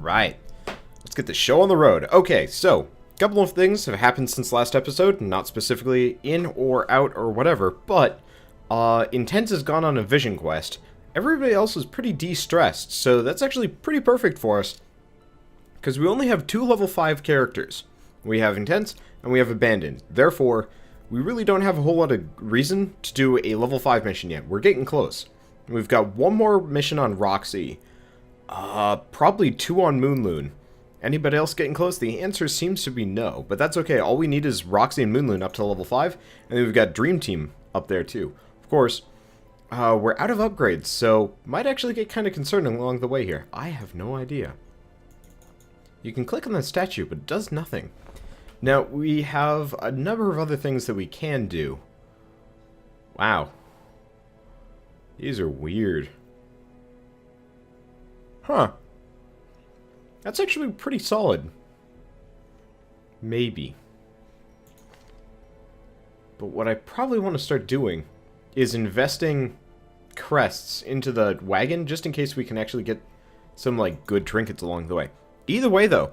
Alright, let's get the show on the road. Okay, so, a couple of things have happened since last episode, not specifically in or out or whatever, but Intense has gone on a vision quest. Everybody else is pretty de-stressed, so that's actually pretty perfect for us, because we only have 2 level 5 characters. We have Intense, and we have Abandoned. Therefore, we really don't have a whole lot of reason to do a level 5 mission yet. We're getting close. We've got 1 more mission on Roxy. Probably 2 on Moonloon. Anybody else getting close? The answer seems to be no, but that's okay. All we need is Roxy and Moonloon up to level 5, and then we've got Dream Team up there too. Of course, we're out of upgrades, so might actually get kind of concerning along the way here. I have no idea. You can click on the statue, but it does nothing. Now, we have a number of other things that we can do. Wow. These are weird. Huh. That's actually pretty solid. Maybe. But what I probably want to start doing is investing crests into the wagon, just in case we can actually get some, like, good trinkets along the way. Either way, though,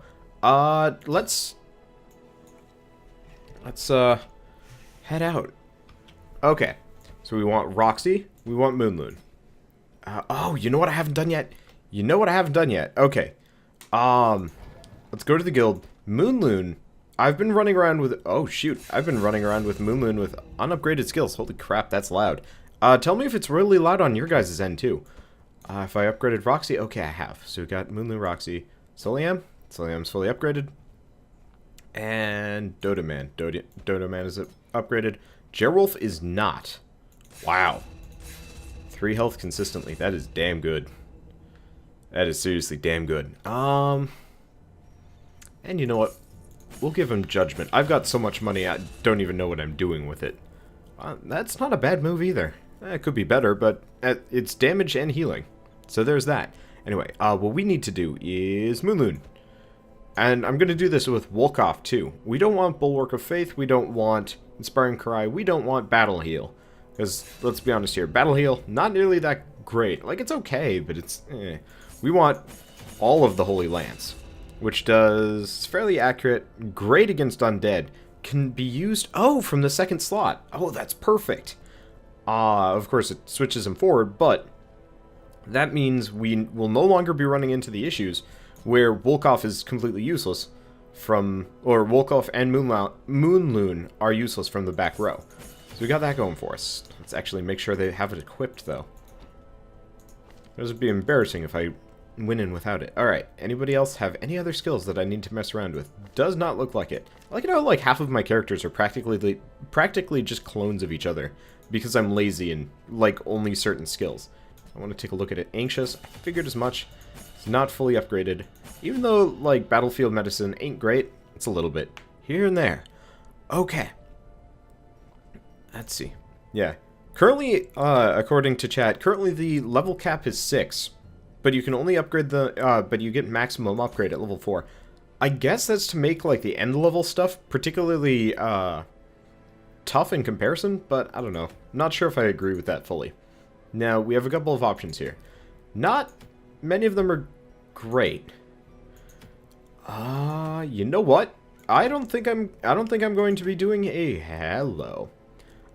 let's head out. Okay, so we want Roxy, we want Moonloon. Oh, you know what I haven't done yet? You know what I haven't done yet? Okay, let's go to the guild. Moonloon, I've been running around with, oh shoot, I've been running around with Moonloon with unupgraded skills. Holy crap, that's loud. Tell me if it's really loud on your guys' end too. If I upgraded Roxy, okay, I have. So we got Moonloon, Roxy, Soliam. Soliam's fully upgraded. And Dodoman. Dodoman is upgraded. Jerwolf is not. Wow. 3 health consistently. That is damn good. That is seriously damn good. And you know what? We'll give him Judgment. I've got so much money, I don't even know what I'm doing with it. That's not a bad move either. It could be better, but it's damage and healing. So there's that. Anyway, what we need to do is Moonloon. And I'm going to do this with Wolkoff too. We don't want Bulwark of Faith, we don't want Inspiring Cry, we don't want Battle Heal. Because, let's be honest here, Battle Heal, not nearly that great. Like, it's okay, but it's eh. We want all of the Holy Lance, which does fairly accurate, great against undead, can be used, oh, from the 2nd slot. Oh, that's perfect. Of course, it switches him forward, but that means we will no longer be running into the issues where Wolkoff is completely useless from, or Wolkoff and Moonloon are useless from the back row. So we got that going for us. Let's actually make sure they have it equipped, though. This would be embarrassing if I went in without it. Alright, anybody else have any other skills that I need to mess around with? Does not look like it. I like it how, like, half of my characters are practically just clones of each other, because I'm lazy and like only certain skills. I want to take a look at it. Anxious, I figured as much. It's not fully upgraded. Even though, like, Battlefield Medicine ain't great, it's a little bit here and there. Okay. Let's see. Yeah. Currently, according to chat, currently the level cap is 6. But you can only upgrade the, but you get maximum upgrade at level 4. I guess that's to make, like, the end level stuff particularly, tough in comparison, but I don't know. Not sure if I agree with that fully. Now, we have a couple of options here. Not many of them are great. You know what? I don't think I'm going to be doing a hello.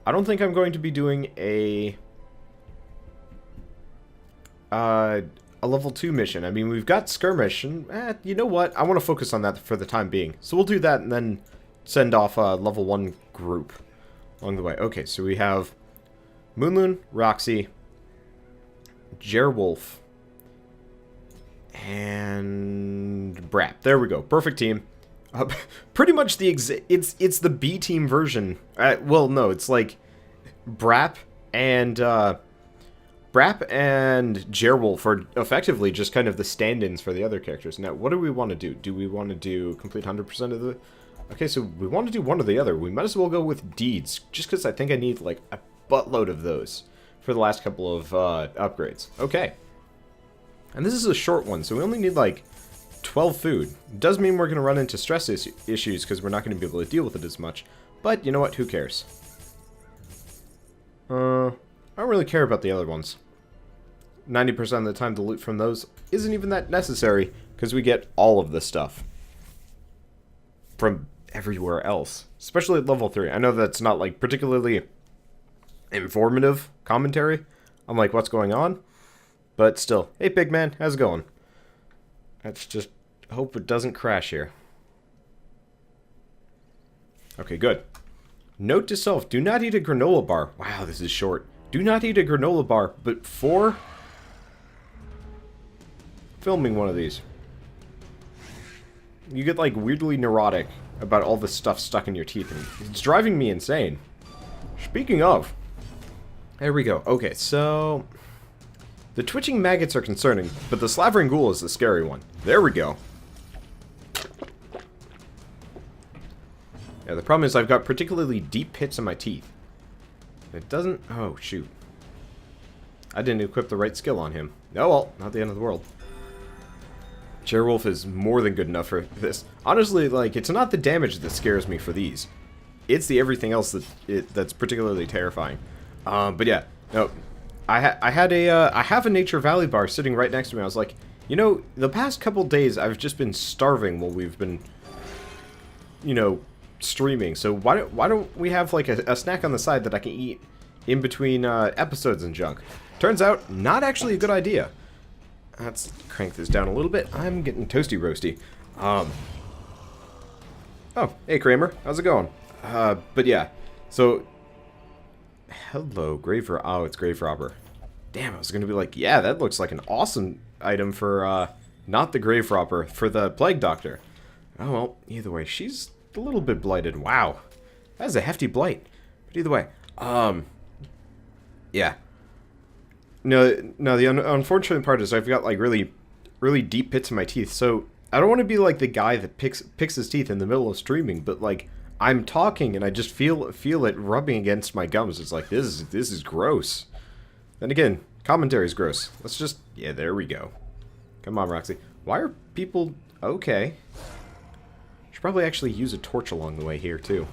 I don't think I'm going to be doing a level 2 mission. I mean, we've got Skirmish, and you know what? I want to focus on that for the time being. So we'll do that and then send off a level 1 group along the way. Okay, so we have Moonloon, Roxy, Jerwolf, and Brap. There we go. Perfect team. Pretty much the it's the B team version. Well, no, it's like Brap and Jerwolf are effectively just kind of the stand-ins for the other characters. Now, what do we want to do? Do we want to do complete 100% of the... Okay, so we want to do one or the other. We might as well go with Deeds, just because I think I need, like, a buttload of those for the last couple of upgrades. Okay. And this is a short one, so we only need, like, 12 food. It does mean we're going to run into stress issues, because we're not going to be able to deal with it as much. But, you know what? Who cares? I don't really care about the other ones. 90% of the time, the loot from those isn't even that necessary, because we get all of this stuff from everywhere else, especially at level 3. I know that's not like particularly informative commentary on like what's going on, but still. Hey, big man, how's it going? Let's just hope it doesn't crash here. Okay, good. Note to self, do not eat a granola bar. Wow, this is short. Do not eat a granola bar, but for filming one of these. You get like weirdly neurotic about all this stuff stuck in your teeth, and it's driving me insane. Speaking of, there we go. Okay, so the twitching maggots are concerning, but the slavering ghoul is the scary one. There we go. Yeah, the problem is I've got particularly deep pits in my teeth. It doesn't... Oh, shoot. I didn't equip the right skill on him. Oh well, not the end of the world. Werewolf is more than good enough for this. Honestly, like, it's not the damage that scares me for these. It's the everything else that's particularly terrifying. But yeah, no. I have a Nature Valley bar sitting right next to me. I was like, you know, the past couple days I've just been starving while we've been, you know, streaming. So why don't we have like a snack on the side that I can eat in between episodes and junk? Turns out, not actually a good idea. Let's crank this down a little bit. I'm getting toasty roasty. Oh, hey Kramer, how's it going? But yeah, so hello, grave robber. Oh, it's grave robber. Damn, I was gonna be like, yeah, that looks like an awesome item for not the grave robber, for the plague doctor. Oh well, either way, she's a little bit blighted. Wow, that is a hefty blight. But either way, yeah. No, the unfortunate part is I've got like really deep pits in my teeth, so I don't want to be like the guy that picks his teeth in the middle of streaming, but like I'm talking and I just feel it rubbing against my gums. It's like this is gross. Then again, commentary is gross. Let's just yeah, there we go. Come on, Roxy. Why are people okay? Should probably actually use a torch along the way here too,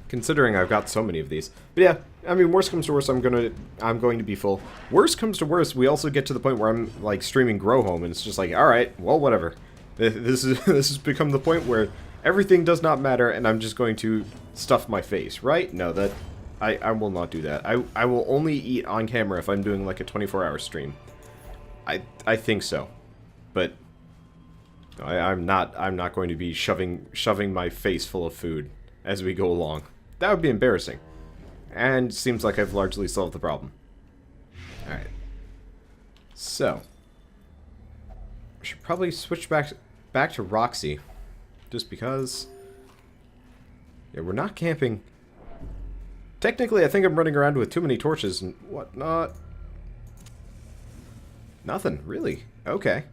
considering I've got so many of these. But yeah, I mean, worst comes to worst, I'm going to be full. Worst comes to worst, we also get to the point where I'm like streaming Grow Home, and it's just like, all right, well, whatever. This has become the point where everything does not matter, and I'm just going to stuff my face, right? No, that I will not do that. I will only eat on camera if I'm doing like a 24-hour stream. I think so, but I'm not going to be shoving my face full of food as we go along. That would be embarrassing. And seems like I've largely solved the problem. Alright. So. I should probably switch back to Roxy. Just because. Yeah, we're not camping. Technically, I think I'm running around with too many torches and whatnot. Nothing, really. Okay.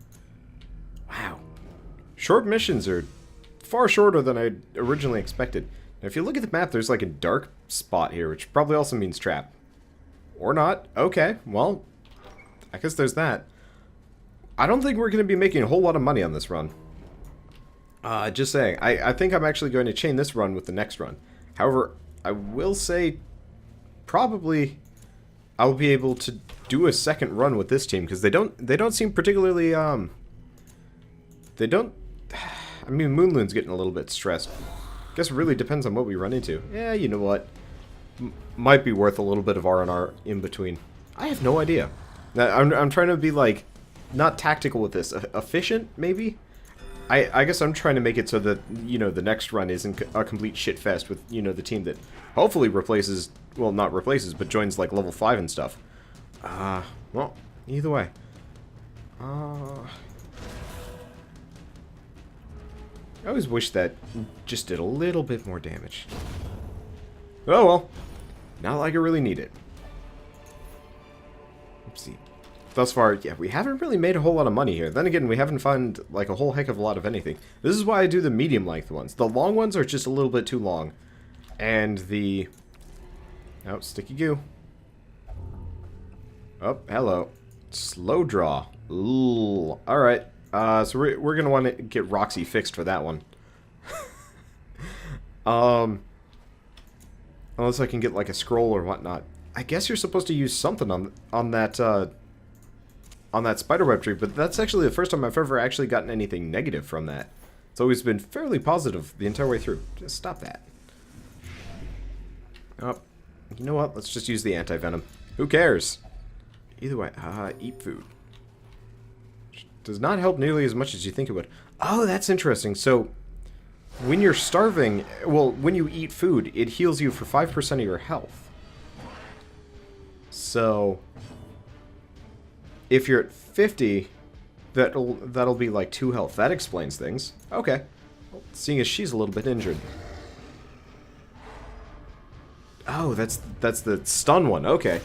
Wow. Short missions are far shorter than I originally expected. Now, if you look at the map, there's like a dark spot here, which probably also means trap. Or not. Okay, well, I guess there's that. I don't think we're going to be making a whole lot of money on this run. Just saying. I think I'm actually going to chain this run with the next run. However, I will say probably I'll be able to do a second run with this team, because they don't seem particularly, they don't... I mean, Moonloon's getting a little bit stressed. Guess it really depends on what we run into. Yeah, you know what? Might be worth a little bit of R&R in between. I have no idea. I'm trying to be, like, not tactical with this. Efficient, maybe? I guess I'm trying to make it so that, you know, the next run isn't a complete shit fest with, you know, the team that hopefully replaces... Well, not replaces, but joins, like, level 5 and stuff. Well, either way. I always wish that just did a little bit more damage. Oh well. Not like I really need it. Oopsie. Thus far, yeah, we haven't really made a whole lot of money here. Then again, we haven't found, like, a whole heck of a lot of anything. This is why I do the medium-length ones. The long ones are just a little bit too long. And the... Oh, sticky goo. Oh, hello. Slow draw. Ooh. Alright. So we're gonna want to get Roxy fixed for that one. Unless I can get like a scroll or whatnot. I guess you're supposed to use something on that on that spiderweb tree, but that's actually the first time I've ever actually gotten anything negative from that. It's always been fairly positive the entire way through. Just stop that. Oh, you know what? Let's just use the anti-venom. Who cares? Either way, eat food. Does not help nearly as much as you think it would. Oh, that's interesting. So, when you're starving, well, when you eat food, it heals you for 5% of your health. So, if you're at 50, that'll be like 2 health. That explains things. Okay. Well, seeing as she's a little bit injured. Oh, that's the stun one. Okay.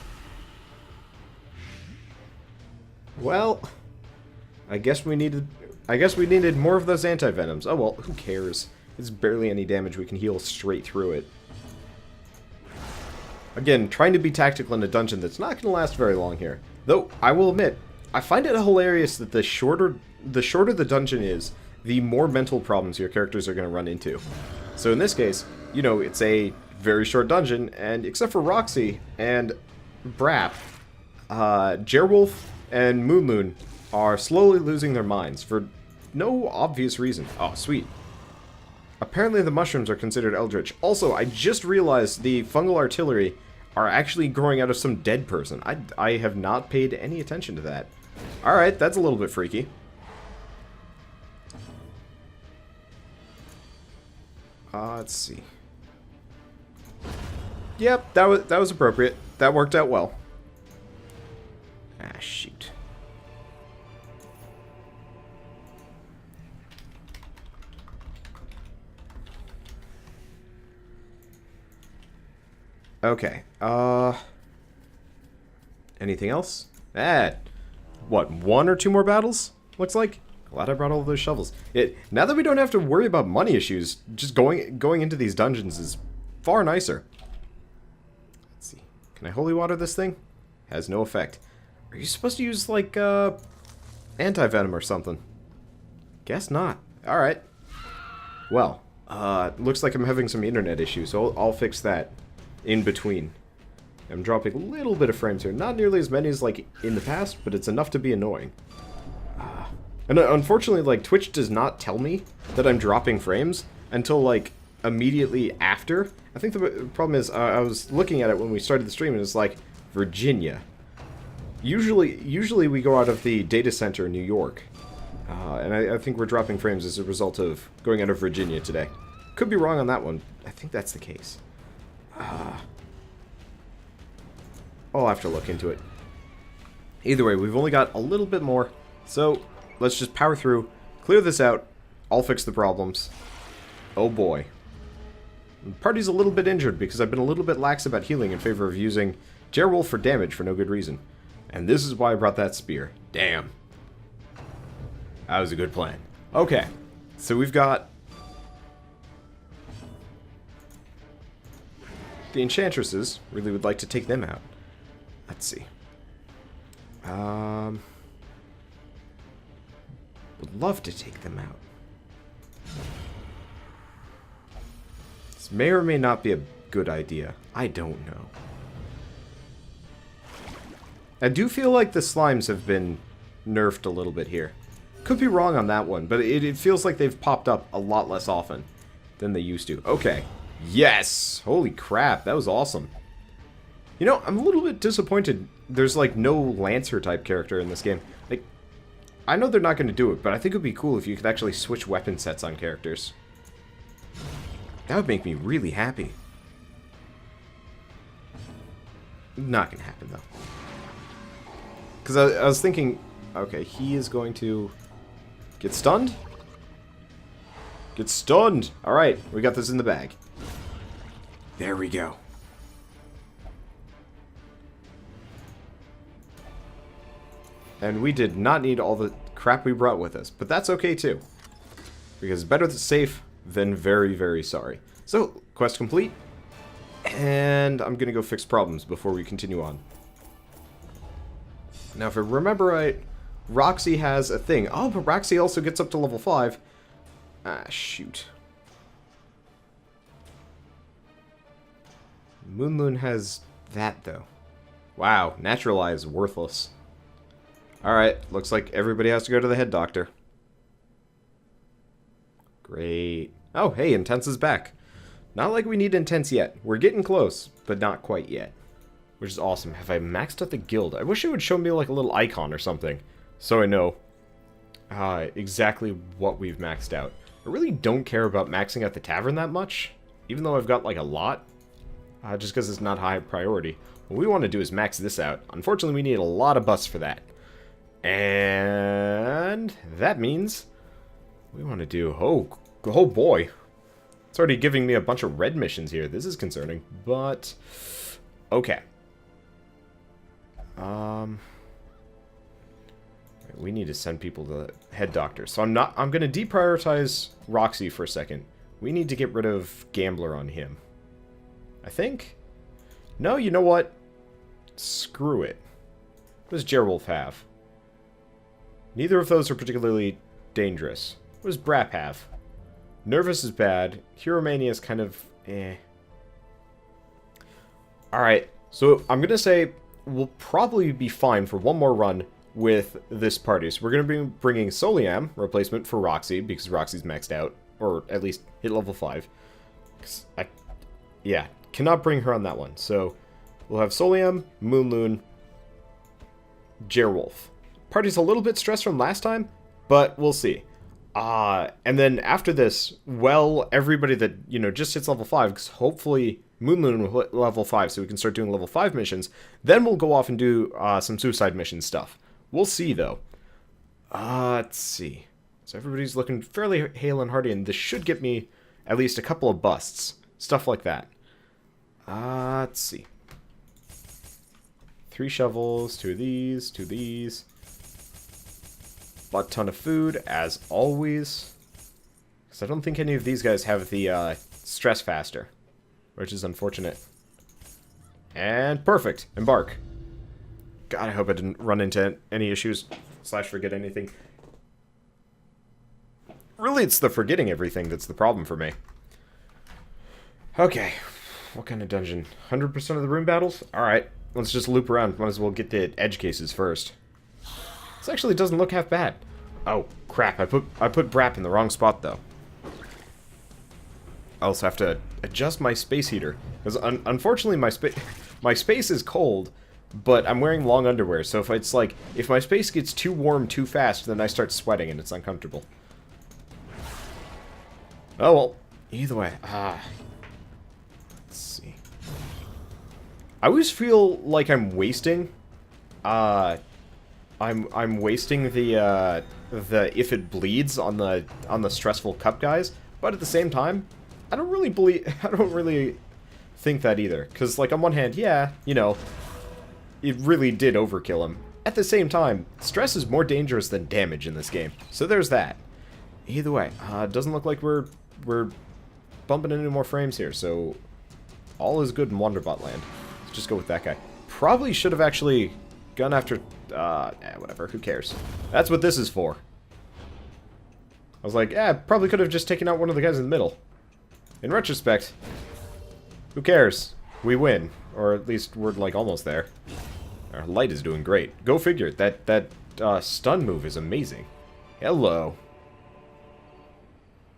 Well, I guess we needed more of those anti-venoms. Oh well, who cares? It's barely any damage. We can heal straight through it. Again, trying to be tactical in a dungeon that's not going to last very long here. Though, I will admit, I find it hilarious that the shorter the dungeon is, the more mental problems your characters are going to run into. So in this case, you know, it's a very short dungeon, and except for Roxy and Brap, Jerwolf and Moon are slowly losing their minds for no obvious reason. Oh, sweet. Apparently the mushrooms are considered eldritch. Also, I just realized the fungal artillery are actually growing out of some dead person. I have not paid any attention to that. Alright, that's a little bit freaky. Let's see. Yep, that was appropriate. That worked out well. Ah, shoot. Okay, anything else? What, 1 or 2 more battles? Looks like. Glad I brought all of those shovels. Now that we don't have to worry about money issues, just going into these dungeons is far nicer. Let's see. Can I holy water this thing? Has no effect. Are you supposed to use, like, anti-venom or something? Guess not. Alright. Well, looks like I'm having some internet issues, so I'll fix that in between. I'm dropping a little bit of frames here. Not nearly as many as, like, in the past, but it's enough to be annoying. And unfortunately, like, Twitch does not tell me that I'm dropping frames until, like, immediately after. I think the problem is, I was looking at it when we started the stream, and it's like, Virginia. Usually we go out of the data center in New York. And I think we're dropping frames as a result of going out of Virginia today. Could be wrong on that one. I think that's the case. I'll have to look into it. Either way, we've only got a little bit more, so let's just power through, clear this out, I'll fix the problems. Oh boy. The party's a little bit injured because I've been a little bit lax about healing in favor of using Jerwolf for damage for no good reason. And this is why I brought that spear. Damn. That was a good plan. Okay, so we've got the Enchantresses. Really would like to take them out. Let's see. Would love to take them out. This may or may not be a good idea. I don't know. I do feel like the slimes have been nerfed a little bit here. Could be wrong on that one, but it feels like they've popped up a lot less often than they used to. Okay. Yes! Holy crap, that was awesome. You know, I'm a little bit disappointed there's, like, no Lancer-type character in this game. Like, I know they're not going to do it, but I think it would be cool if you could actually switch weapon sets on characters. That would make me really happy. Not going to happen, though. Because I was thinking, okay, he is going to get stunned? Get stunned! Alright, we got this in the bag. There we go. And we did not need all the crap we brought with us, but that's okay too. Because better safe than very, very sorry. So, quest complete. And I'm gonna go fix problems before we continue on. Now, if I remember right, Roxy has a thing. Oh, but Roxy also gets up to level 5. Ah, shoot. Moon has that, though. Wow, Natural Eye is worthless. Alright, looks like everybody has to go to the head doctor. Great. Oh, hey, Intense is back. Not like we need Intense yet. We're getting close, but not quite yet. Which is awesome. Have I maxed out the guild? I wish it would show me like a little icon or something, so I know exactly what we've maxed out. I really don't care about maxing out the tavern that much, even though I've got like a lot, just because it's not high priority. What we want to do is max this out. Unfortunately, we need a lot of busts for that. And that means we want to do... Oh boy. It's already giving me a bunch of red missions here. This is concerning, but... Okay. We need to send people to the head doctor. So I'm going to deprioritize Roxy for a second. We need to get rid of Gambler on him. I think? No, you know what? Screw it. What does Gerwolf have? Neither of those are particularly dangerous. What does Brap have? Nervous is bad. Hero-mania is kind of eh. Alright, so I'm going to say we'll probably be fine for one more run with this party. So we're going to be bringing Soliam, replacement for Roxy, because Roxy's maxed out. Or at least hit level 5. Yeah, cannot bring her on that one. So we'll have Soliam, Moonloon, Gerwolf. Party's a little bit stressed from last time, but we'll see. And then after this, well, everybody that, you know, just hits level 5, because hopefully Moonloon will hit level 5 so we can start doing level 5 missions, then we'll go off and do some suicide mission stuff. We'll see, though. Let's see. So everybody's looking fairly hale and hearty, and this should get me at least a couple of busts. Stuff like that. Let's see. 3 shovels, 2 of these, 2 of these. Butt ton of food, as always. Because I don't think any of these guys have the stress faster, which is unfortunate. And perfect. Embark. God, I hope I didn't run into any issues / forget anything. Really, it's the forgetting everything that's the problem for me. Okay. What kind of dungeon? 100% of the room battles? Alright. Let's just loop around. Might as well get the edge cases first. This actually doesn't look half bad. Oh, crap. I put Brap in the wrong spot, though. I also have to adjust my space heater. Because unfortunately, my space is cold, but I'm wearing long underwear. So if my space gets too warm too fast, then I start sweating and it's uncomfortable. Oh, well. Either way. Let's see. I always feel like I'm wasting... I'm wasting the if it bleeds on the stressful cup guys, but at the same time, I don't really think that either. Because like on one hand, yeah, you know, it really did overkill him. At the same time, stress is more dangerous than damage in this game, so there's that. Either way, it doesn't look like we're bumping into more frames here, so all is good in Wanderbot land. Let's just go with that guy. Probably should have actually gone after... whatever, who cares? That's what this is for. I was like, probably could have just taken out one of the guys in the middle. In retrospect, who cares? We win. Or at least we're, like, almost there. Our light is doing great. Go figure. That stun move is amazing. Hello.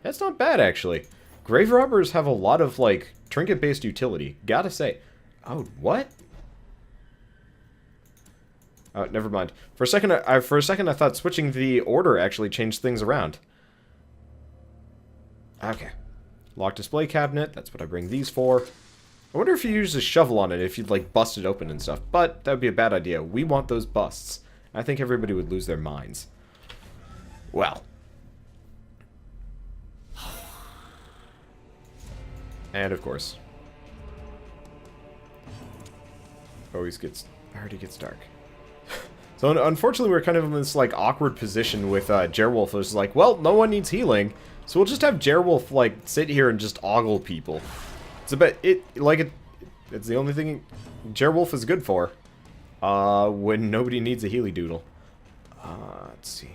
That's not bad, actually. Grave robbers have a lot of, like, trinket-based utility. Gotta say. Oh, what? Oh, never mind. For a second, I thought switching the order actually changed things around. Okay. Lock display cabinet. That's what I bring these for. I wonder if you use a shovel on it, if you'd, like, bust it open and stuff. But that would be a bad idea. We want those busts. I think everybody would lose their minds. Well. And, of course. Already gets dark. So unfortunately, we're kind of in this like awkward position with Gerwolf. It's like, well, no one needs healing, so we'll just have Gerwolf like sit here and just ogle people. It's a bit it's the only thing Gerwolf is good for when nobody needs a healy doodle. Let's see.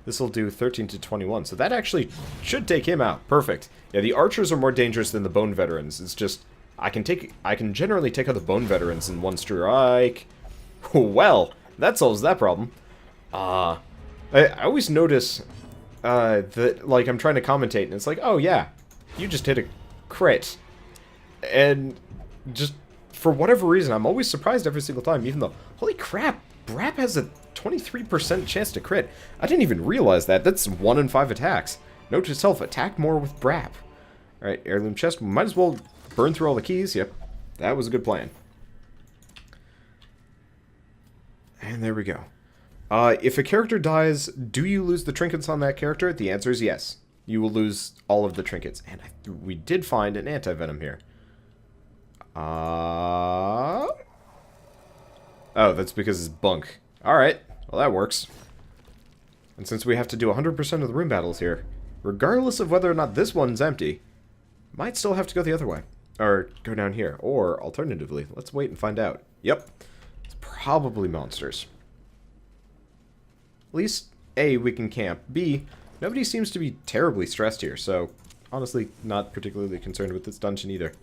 This will do 13 to 21, so that actually should take him out. Perfect. Yeah, the archers are more dangerous than the bone veterans. It's just I can generally take out the bone veterans in one strike. Well, that solves that problem. I always notice that, like, I'm trying to commentate, and it's like, oh yeah, you just hit a crit. And just, for whatever reason, I'm always surprised every single time, even though, holy crap, Brap has a 23% chance to crit. I didn't even realize that. That's 1 in 5 attacks. Note to self, attack more with Brap. Alright, heirloom chest, might as well burn through all the keys. Yep, that was a good plan. And there we go. If a character dies, do you lose the trinkets on that character? The answer is yes. You will lose all of the trinkets. And we did find an anti-venom here. Oh, that's because it's bunk. Alright, well that works. And since we have to do 100% of the room battles here, regardless of whether or not this one's empty, might still have to go the other way. Or go down here. Or, alternatively, let's wait and find out. Yep, it's probably monsters. At least, A, we can camp. B, nobody seems to be terribly stressed here, so honestly, not particularly concerned with this dungeon either.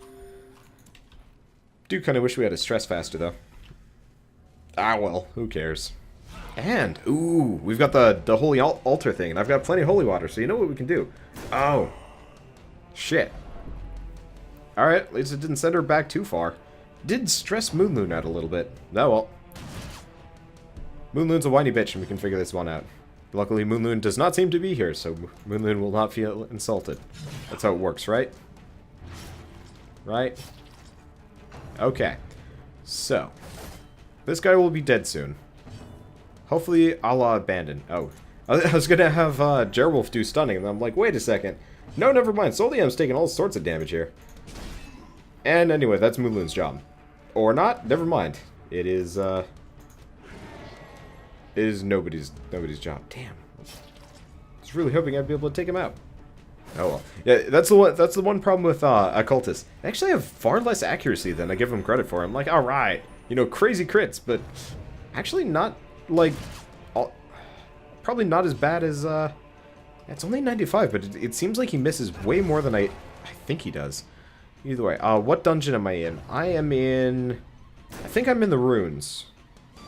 Do kind of wish we had a stress faster, though. Ah, well, who cares? And, ooh, we've got the holy altar thing, and I've got plenty of holy water, so you know what we can do. Oh. Shit. Alright, at least it didn't send her back too far. Did stress Moonloon out a little bit. Oh, well. Moonloon's a whiny bitch, and we can figure this one out. Luckily, Moonloon does not seem to be here, so Moonloon will not feel insulted. That's how it works, right? Right? Okay. So. This guy will be dead soon. Hopefully, a la Abandon. Oh. I was gonna have Jerwolf do stunning, and I'm like, wait a second. No, never mind. Soliam's taking all sorts of damage here. And anyway, that's Moonloon's job. Or not, never mind. It is nobody's job. Damn. I was really hoping I'd be able to take him out. Oh well. Yeah, that's the one problem with occultists. They actually have far less accuracy than I give them credit for. I'm like, alright, you know, crazy crits, but actually not like probably not as bad as it's only 95, but it seems like he misses way more than I think he does. Either way, what dungeon am I in? I am in, I think I'm in the ruins.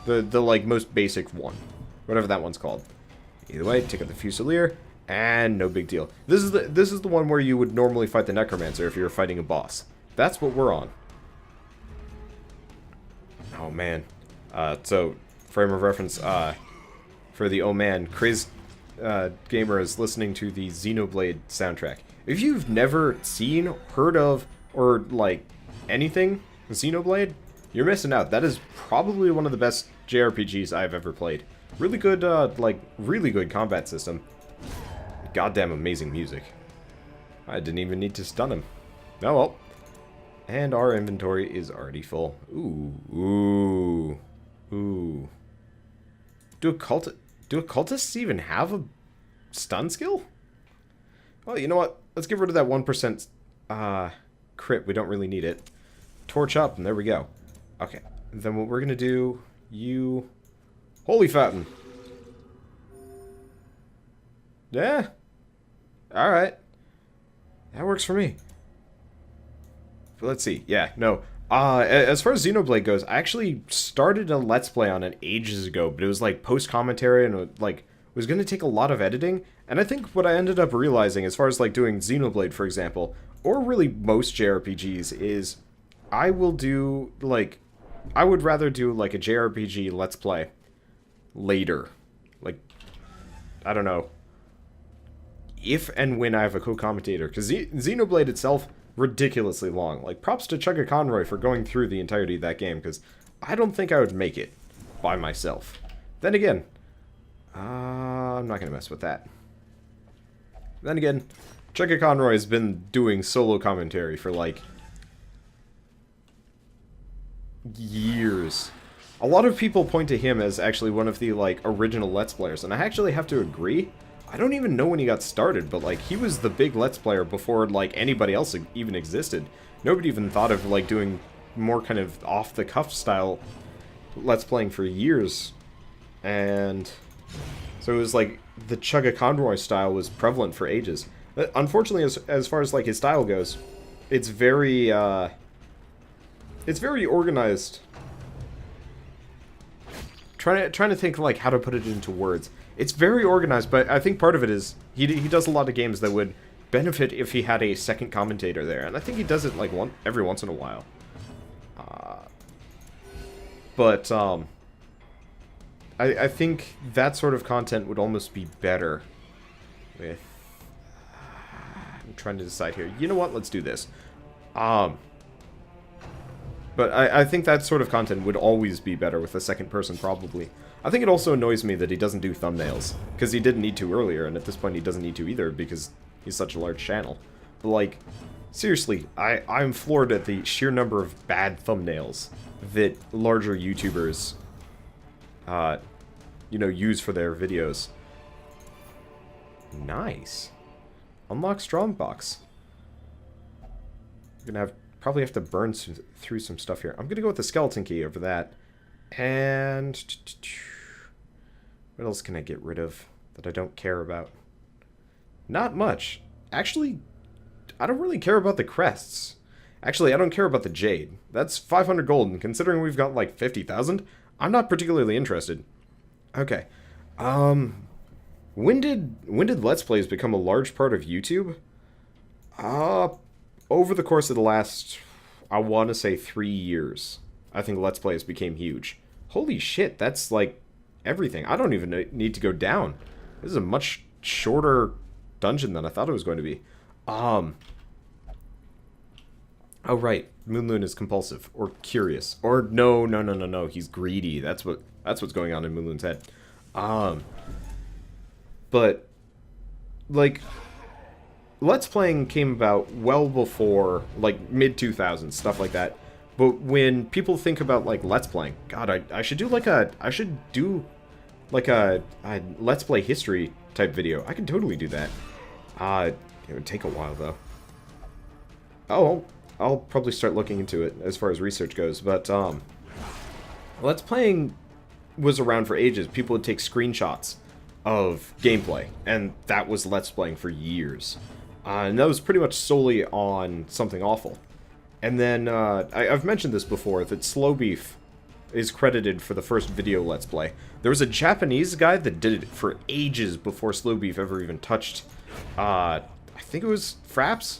The like most basic one, whatever that one's called. Either way, take out the Fusilier, and no big deal. This is the one where you would normally fight the Necromancer if you were fighting a boss. That's what we're on. Oh man. So frame of reference for the oh man, Crazy Gamer is listening to the Xenoblade soundtrack. If you've never seen, heard of, or like anything Xenoblade, you're missing out. That is probably one of the best JRPGs I've ever played. Really good, like, really good combat system. Goddamn amazing music. I didn't even need to stun him. Oh well. And our inventory is already full. Ooh. Do occultists even have a stun skill? Well, you know what? Let's get rid of that 1% crit. We don't really need it. Torch up, and there we go. Okay, then what we're gonna do, Holy Fountain. Yeah. Alright. That works for me. But let's see. Yeah, no. As far as Xenoblade goes, I actually started a Let's Play on it ages ago, but it was like post-commentary and it was gonna take a lot of editing. And I think what I ended up realizing, as far as like doing Xenoblade, for example, or really most JRPGs, is I will do, like, I would rather do, like, a JRPG Let's Play later. Like, I don't know. If and when I have a co-commentator. Because Xenoblade itself, ridiculously long. Like, props to Chugga Conroy for going through the entirety of that game, because I don't think I would make it by myself. Then again, I'm not going to mess with that. Then again, Chugga Conroy has been doing solo commentary for, like, years. A lot of people point to him as actually one of the, like, original Let's Players, and I actually have to agree. I don't even know when he got started, but, like, he was the big Let's Player before, like, anybody else even existed. Nobody even thought of, like, doing more kind of off-the-cuff style Let's Playing for years. And so it was, like, the Chugga Conroy style was prevalent for ages. But unfortunately, as far as, like, his style goes, it's very organized. trying to think like how to put it into words. It's very organized, but I think part of it is he does a lot of games that would benefit if he had a second commentator there, and I think he does it like every once in a while. But I think that sort of content would almost be better with... I'm trying to decide here. You know what? Let's do this. But I think that sort of content would always be better with a second person, probably. I think it also annoys me that he doesn't do thumbnails, because he didn't need to earlier, and at this point he doesn't need to either, because he's such a large channel. But, like, seriously, I'm floored at the sheer number of bad thumbnails that larger YouTubers, you know, use for their videos. Nice. Unlock Strongbox. I'm gonna probably have to burn through some stuff here. I'm gonna go with the skeleton key over that. And what else can I get rid of that I don't care about? Not much. Actually, I don't really care about the crests. Actually, I don't care about the jade. That's 500 gold, and considering we've got like 50,000, I'm not particularly interested. Okay. When did Let's Plays become a large part of YouTube? Over the course of the last, I want to say 3 years. I think Let's Plays became huge. Holy shit, that's like everything. I don't even need to go down. This is a much shorter dungeon than I thought it was going to be. Oh right, Moonloon is compulsive or curious, or no. He's greedy. That's what's going on in Moonloon's head. But like, Let's Playing came about well before like mid-2000s, stuff like that. But when people think about like Let's Playing, God, I should do like a Let's Play history type video. I can totally do that. It would take a while though. Oh, I'll probably start looking into it as far as research goes. But Let's Playing was around for ages. People would take screenshots of gameplay, and that was Let's Playing for years. And that was pretty much solely on Something Awful. And then, I've mentioned this before, that Slow Beef is credited for the first video Let's Play. There was a Japanese guy that did it for ages before Slow Beef ever even touched, I think it was Fraps?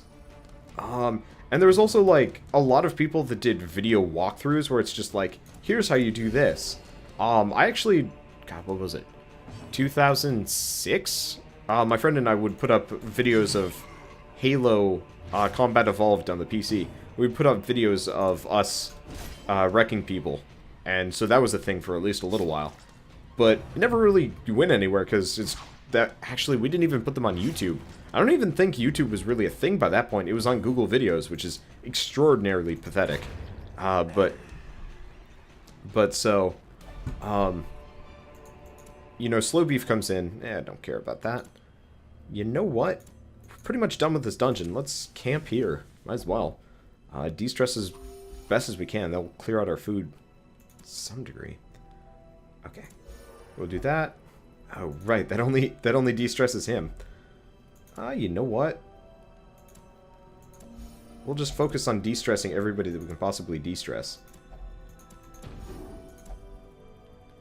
And there was also, like, a lot of people that did video walkthroughs where it's just like, here's how you do this. I actually, God, what was it? 2006? My friend and I would put up videos of Halo Combat Evolved on the PC. We'd put up videos of us wrecking people. And so that was a thing for at least a little while. But it never really went anywhere because actually, we didn't even put them on YouTube. I don't even think YouTube was really a thing by that point. It was on Google Videos, which is extraordinarily pathetic. But so, you know, Slow Beef comes in. I don't care about that. You know what? We're pretty much done with this dungeon. Let's camp here. Might as well. De-stress as best as we can. That'll clear out our food to some degree. Okay. We'll do that. Oh, right. That only de-stresses him. You know what? We'll just focus on de-stressing everybody that we can possibly de-stress.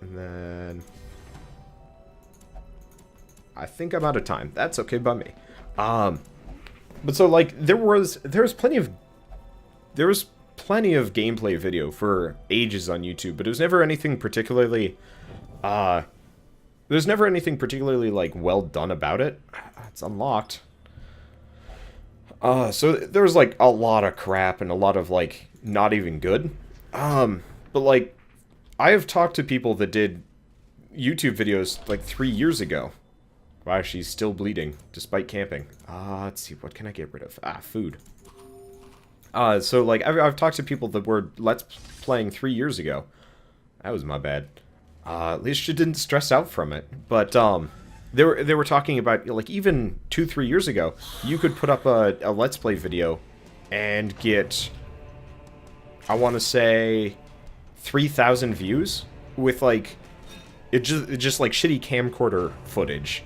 And then... I think I'm out of time. That's okay by me. But so, like, there was plenty of gameplay video for ages on YouTube, but it was never anything particularly, there's never anything particularly, like, well done about it. It's unlocked. So there was, like, a lot of crap and a lot of, like, not even good. But, like, I have talked to people that did YouTube videos, like, 3 years ago. Wow, she's still bleeding, despite camping. Let's see, what can I get rid of? Food. So, like, I've talked to people that were Let's Playing 3 years ago. That was my bad. At least she didn't stress out from it. But, they were talking about, like, even 2-3 years ago, you could put up a Let's Play video and get, I want to say, 3,000 views with, like, it just like, shitty camcorder footage.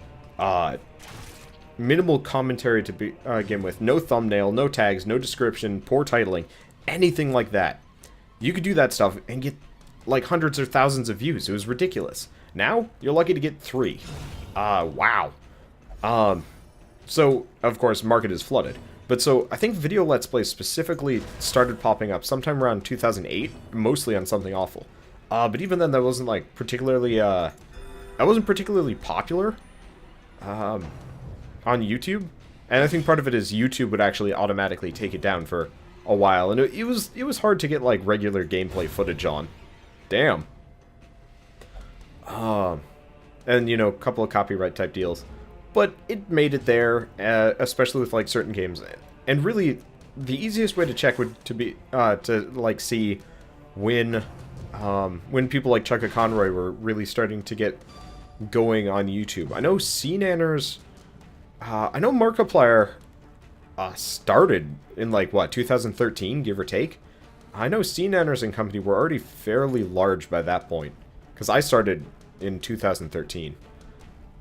Minimal commentary to begin with, no thumbnail, no tags, no description, poor titling, anything like that. You could do that stuff and get like hundreds or thousands of views. It was ridiculous. Now, you're lucky to get 3. Wow. So, of course, market is flooded. But so, I think video Let's Plays specifically started popping up sometime around 2008, mostly on Something Awful. But even then, that wasn't, like, particularly, that wasn't particularly popular, on YouTube. And I think part of it is YouTube would actually automatically take it down for a while. And it was hard to get, like, regular gameplay footage on. Damn. And, you know, a couple of copyright type deals. But it made it there, especially with, like, certain games. And really, the easiest way to check would be to, like, see when people like Chugga Conroy were really starting to get going on YouTube. I know CNanners, I know Markiplier started in, like, what, 2013, give or take? I know CNanners and company were already fairly large by that point, because I started in 2013.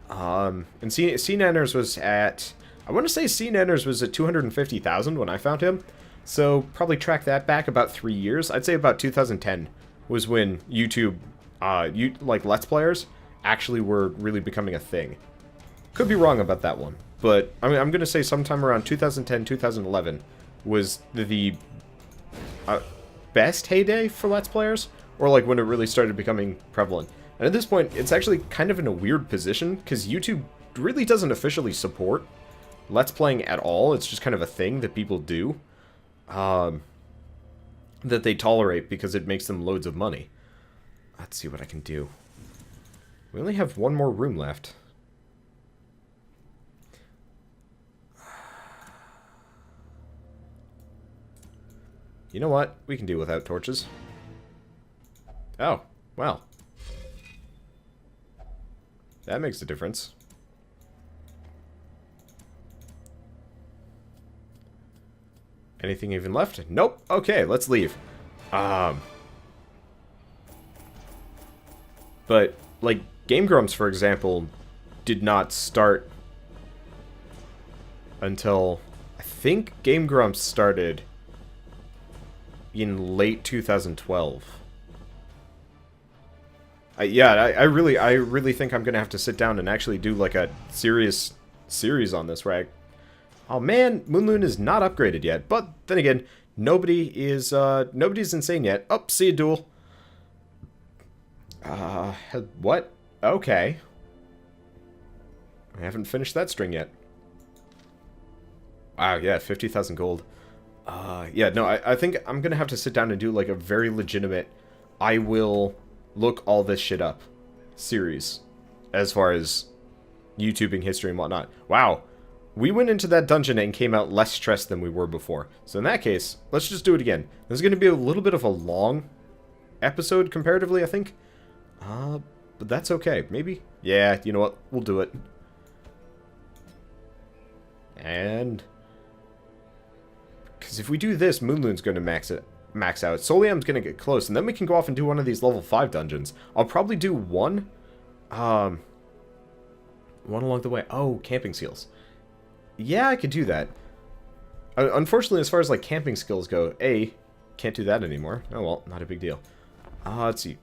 And CNanners was at, I want to say CNanners was at 250,000 when I found him, so probably track that back about 3 years. I'd say about 2010 was when YouTube, like Let's Players, actually were really becoming a thing. Could be wrong about that one, but I mean, I'm going to say sometime around 2010, 2011 was the best heyday for Let's Players, or like when it really started becoming prevalent. And at this point, it's actually kind of in a weird position, because YouTube really doesn't officially support Let's Playing at all. It's just kind of a thing that people do, that they tolerate because it makes them loads of money. Let's see what I can do. We only have one more room left. You know what? We can do without torches. Oh, well. That makes a difference. Anything even left? Nope. Okay, let's leave. But, like, Game Grumps, for example, did not start until... I think Game Grumps started in late 2012. I really think I'm gonna have to sit down and actually do like a serious series on this, right? Oh man, Moonloon is not upgraded yet, but then again, nobody's insane yet. Oh, see a duel. What? Okay. I haven't finished that string yet. Wow, yeah, 50,000 gold. Yeah, no, I think I'm gonna have to sit down and do like a very legitimate, I will look all this shit up series as far as YouTubing history and whatnot. Wow, we went into that dungeon and came out less stressed than we were before. So in that case, let's just do it again. This is going to be a little bit of a long episode comparatively, I think. But that's okay. Maybe? Yeah, you know what? We'll do it. And... because if we do this, Moonloon's going to max out. Soliam's going to get close, and then we can go off and do one of these level 5 dungeons. I'll probably do one along the way. Oh, camping skills. Yeah, I could do that. Unfortunately, as far as like camping skills go, can't do that anymore. Oh well, not a big deal. Let's see.